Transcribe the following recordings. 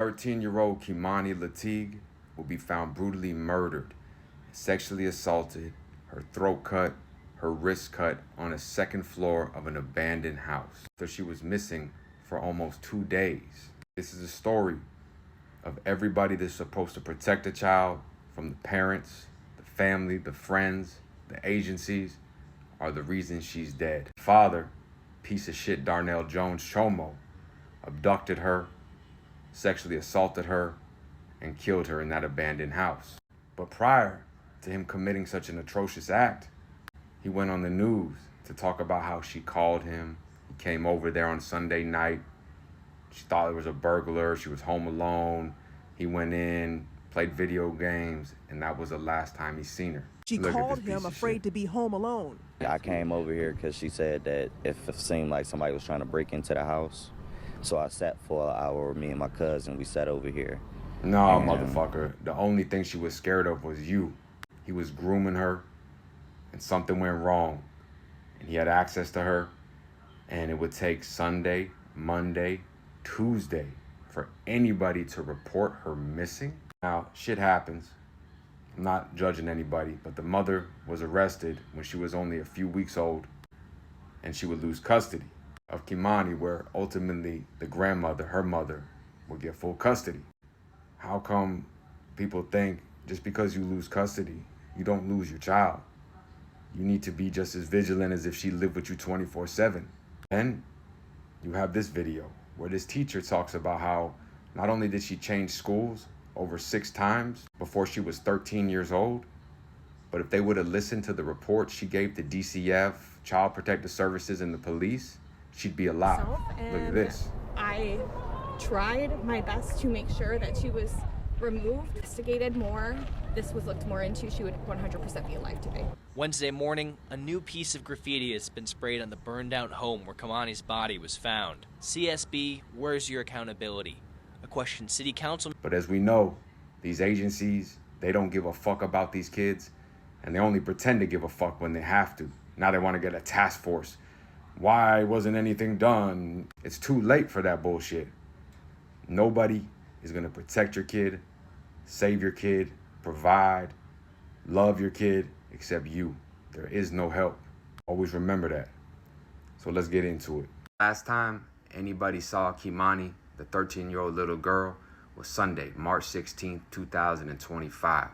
13-year-old Kei'Mani Latigue will be found brutally murdered, sexually assaulted, her throat cut, her wrist cut on a second floor of an abandoned house after she was missing for almost 2 days. This is a story of everybody that's supposed to protect a child from the parents, the family, the friends, the agencies, are the reason she's dead. Father, piece of shit Darnell Jones Chomo, abducted her, sexually assaulted her, and killed her in that abandoned house. But prior to him committing such an atrocious act, he went on the news to talk about how she called him. He came over there on Sunday night. She thought it was a burglar. She was home alone. He went in, played video games, and that was the last time he seen her. She called him afraid to be home alone. I came over here because she said that if it seemed like somebody was trying to break into the house. So I sat for an hour, me and my cousin, we sat over here. No, motherfucker. The only thing she was scared of was you. He was grooming her, and something went wrong. And he had access to her, and it would take Sunday, Monday, Tuesday for anybody to report her missing. Now, shit happens. I'm not judging anybody, but the mother was arrested when she was only a few weeks old, and she would lose custody of Kei'Mani, where ultimately the grandmother, her mother, would get full custody. How come people think just because you lose custody, you don't lose your child? You need to be just as vigilant as if she lived with you 24/7. Then you have this video where this teacher talks about how not only did she change schools over 6 times before she was 13 years old, but if they would have listened to the report she gave to DCF, Child Protective Services, and the police, she'd be alive. Look at this. I tried my best to make sure that she was removed, investigated more. This was looked more into. She would 100% be alive today. Wednesday morning, a new piece of graffiti has been sprayed on the burned-out home where Kei'Mani's body was found. CSB, where's your accountability? A question City Council. But as we know, these agencies, they don't give a fuck about these kids, and they only pretend to give a fuck when they have to. Now they want to get a task force. Why wasn't anything done? It's too late for that bullshit. Nobody is going to protect your kid, save your kid, provide, love your kid, except you. There is no help. Always remember that. So let's get into it. Last time anybody saw Kei'Mani, the 13-year-old little girl, was Sunday, March 16th, 2025.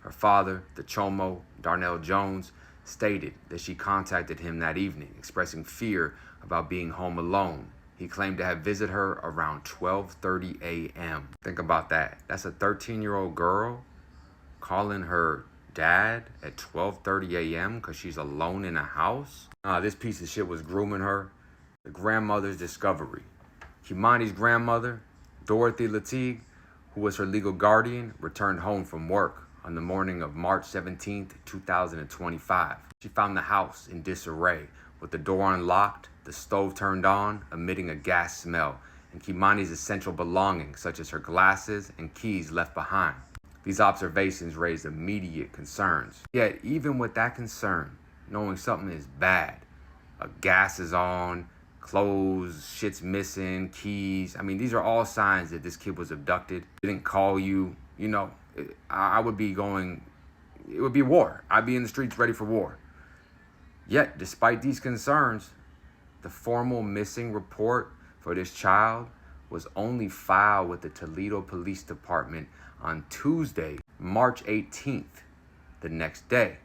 Her father, the Chomo, Darnell Jones, stated that she contacted him that evening, expressing fear about being home alone. He claimed to have visited her around 12:30 a.m. Think about that. That's a 13-year-old girl calling her dad at 12:30 a.m. because she's alone in a house. This piece of shit was grooming her. The grandmother's discovery. Kei'Mani's grandmother, Dorothy Latigue, who was her legal guardian, returned home from work on the morning of March 17th, 2025. She found the house in disarray, with the door unlocked, the stove turned on, emitting a gas smell, and Kei'Mani's essential belongings, such as her glasses and keys, left behind. These observations raised immediate concerns. Yet, even with that concern, knowing something is bad, gas is on, clothes, shit's missing, keys. I mean, these are all signs that this kid was abducted. Didn't call you. You know, I would be going, it would be war. I'd be in the streets ready for war. Yet, despite these concerns, the formal missing report for this child was only filed with the Toledo Police Department on Tuesday, March 18th, the next day.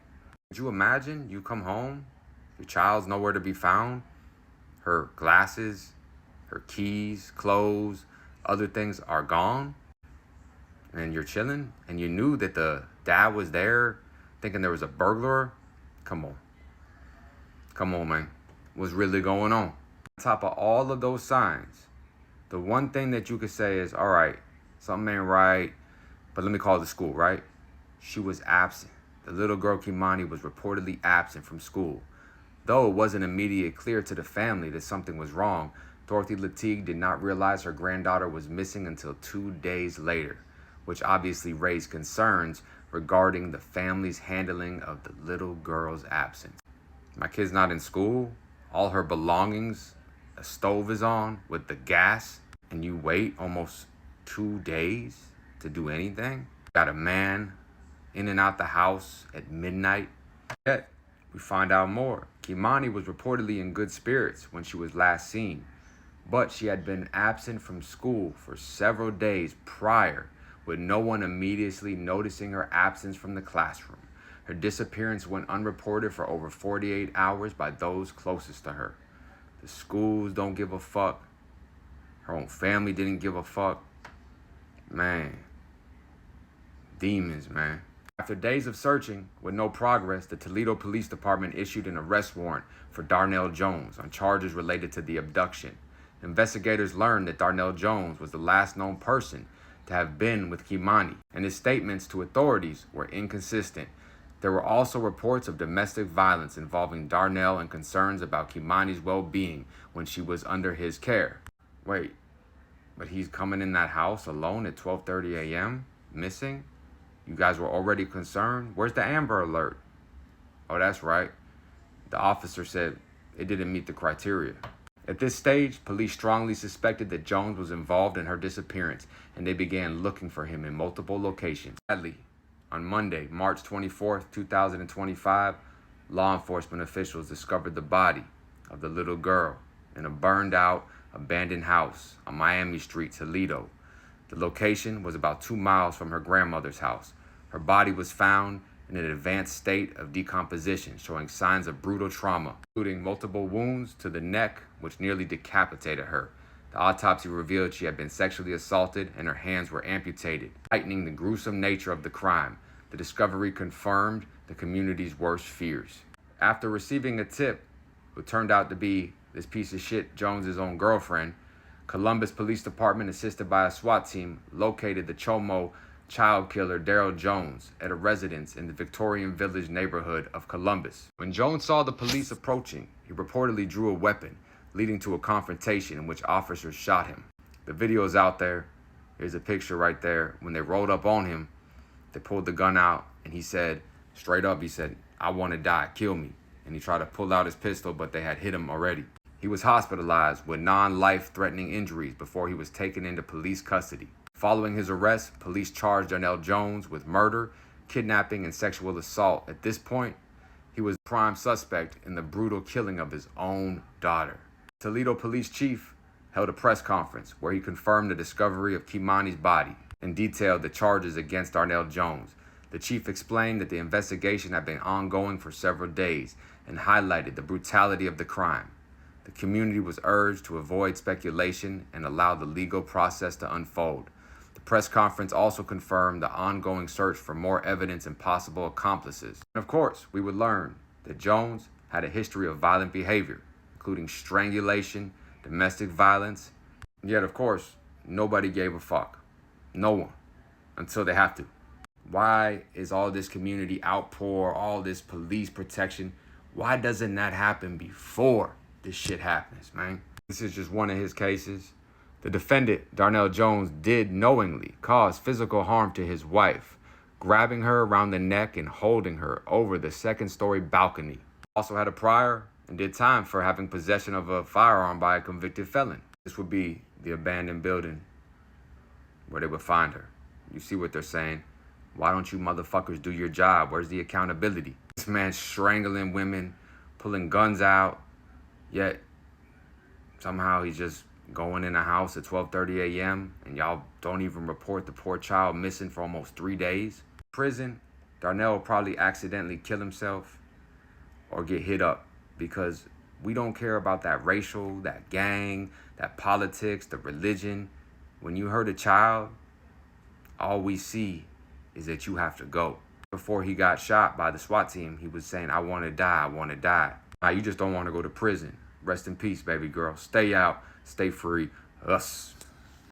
Could you imagine you come home, your child's nowhere to be found, her glasses, her keys, clothes, other things are gone, and you're chilling, and you knew that the dad was there thinking there was a burglar? Come on. Come on, man. What's really going on? On top of all of those signs, the one thing that you could say is, all right, something ain't right, but let me call the school, right? She was absent. The little girl Kei'Mani was reportedly absent from school. Though it wasn't immediately clear to the family that something was wrong, Dorothy Latigue did not realize her granddaughter was missing until 2 days later, which obviously raised concerns regarding the family's handling of the little girl's absence. My kid's not in school, all her belongings, a stove is on with the gas, and you wait almost 2 days to do anything? Got a man in and out the house at midnight. Yet, we find out more. Kei'Mani was reportedly in good spirits when she was last seen, but she had been absent from school for several days prior, with no one immediately noticing her absence from the classroom. Her disappearance went unreported for over 48 hours by those closest to her. The schools don't give a fuck. Her own family didn't give a fuck. Man. Demons, man. After days of searching with no progress, the Toledo Police Department issued an arrest warrant for Darnell Jones on charges related to the abduction. Investigators learned that Darnell Jones was the last known person to have been with Kei'Mani, and his statements to authorities were inconsistent. There were also reports of domestic violence involving Darnell and concerns about Kei'Mani's well-being when she was under his care. Wait, but he's coming in that house alone at 12:30 a.m., missing? You guys were already concerned? Where's the Amber Alert? Oh, that's right. The officer said it didn't meet the criteria. At this stage, police strongly suspected that Jones was involved in her disappearance, and they began looking for him in multiple locations. Sadly, on Monday, March 24th, 2025, law enforcement officials discovered the body of the little girl in a burned-out, abandoned house on Miami Street, Toledo. The location was about 2 miles from her grandmother's house. Her body was found in an advanced state of decomposition, showing signs of brutal trauma, including multiple wounds to the neck, which nearly decapitated her. The autopsy revealed she had been sexually assaulted and her hands were amputated, heightening the gruesome nature of the crime. The discovery confirmed the community's worst fears. After receiving a tip, who turned out to be this piece of shit Jones's own girlfriend, Columbus Police Department, assisted by a SWAT team, located the Chomo child killer Darnell Jones at a residence in the Victorian Village neighborhood of Columbus. When Jones saw the police approaching, he reportedly drew a weapon, leading to a confrontation in which officers shot him. The video is out there. Here's a picture right there. When they rolled up on him, they pulled the gun out, and he said, straight up, he said, "I want to die, kill me." And he tried to pull out his pistol, but they had hit him already. He was hospitalized with non-life-threatening injuries before he was taken into police custody. Following his arrest, police charged Darnell Jones with murder, kidnapping, and sexual assault. At this point, he was a prime suspect in the brutal killing of his own daughter. Toledo Police Chief held a press conference where he confirmed the discovery of Kei'Mani's body and detailed the charges against Darnell Jones. The chief explained that the investigation had been ongoing for several days and highlighted the brutality of the crime. The community was urged to avoid speculation and allow the legal process to unfold. The press conference also confirmed the ongoing search for more evidence and possible accomplices. And of course, we would learn that Jones had a history of violent behavior, including strangulation, domestic violence. Yet, of course, nobody gave a fuck. No one. Until they have to. Why is all this community outpour, all this police protection? Why doesn't that happen before this shit happens, man? This is just one of his cases. The defendant, Darnell Jones, did knowingly cause physical harm to his wife, grabbing her around the neck and holding her over the second-story balcony. Also had a prior and did time for having possession of a firearm by a convicted felon. This would be the abandoned building where they would find her. You see what they're saying? Why don't you motherfuckers do your job? Where's the accountability? This man's strangling women, pulling guns out, yet somehow he's just going in a house at 12:30 a.m. and y'all don't even report the poor child missing for almost 3 days. Prison, Darnell will probably accidentally kill himself or get hit up because we don't care about that racial, that gang, that politics, the religion. When you hurt a child, all we see is that you have to go. Before he got shot by the SWAT team, he was saying, "I want to die, I want to die." Now, you just don't want to go to prison. Rest in peace, baby girl. Stay out, stay free. Us.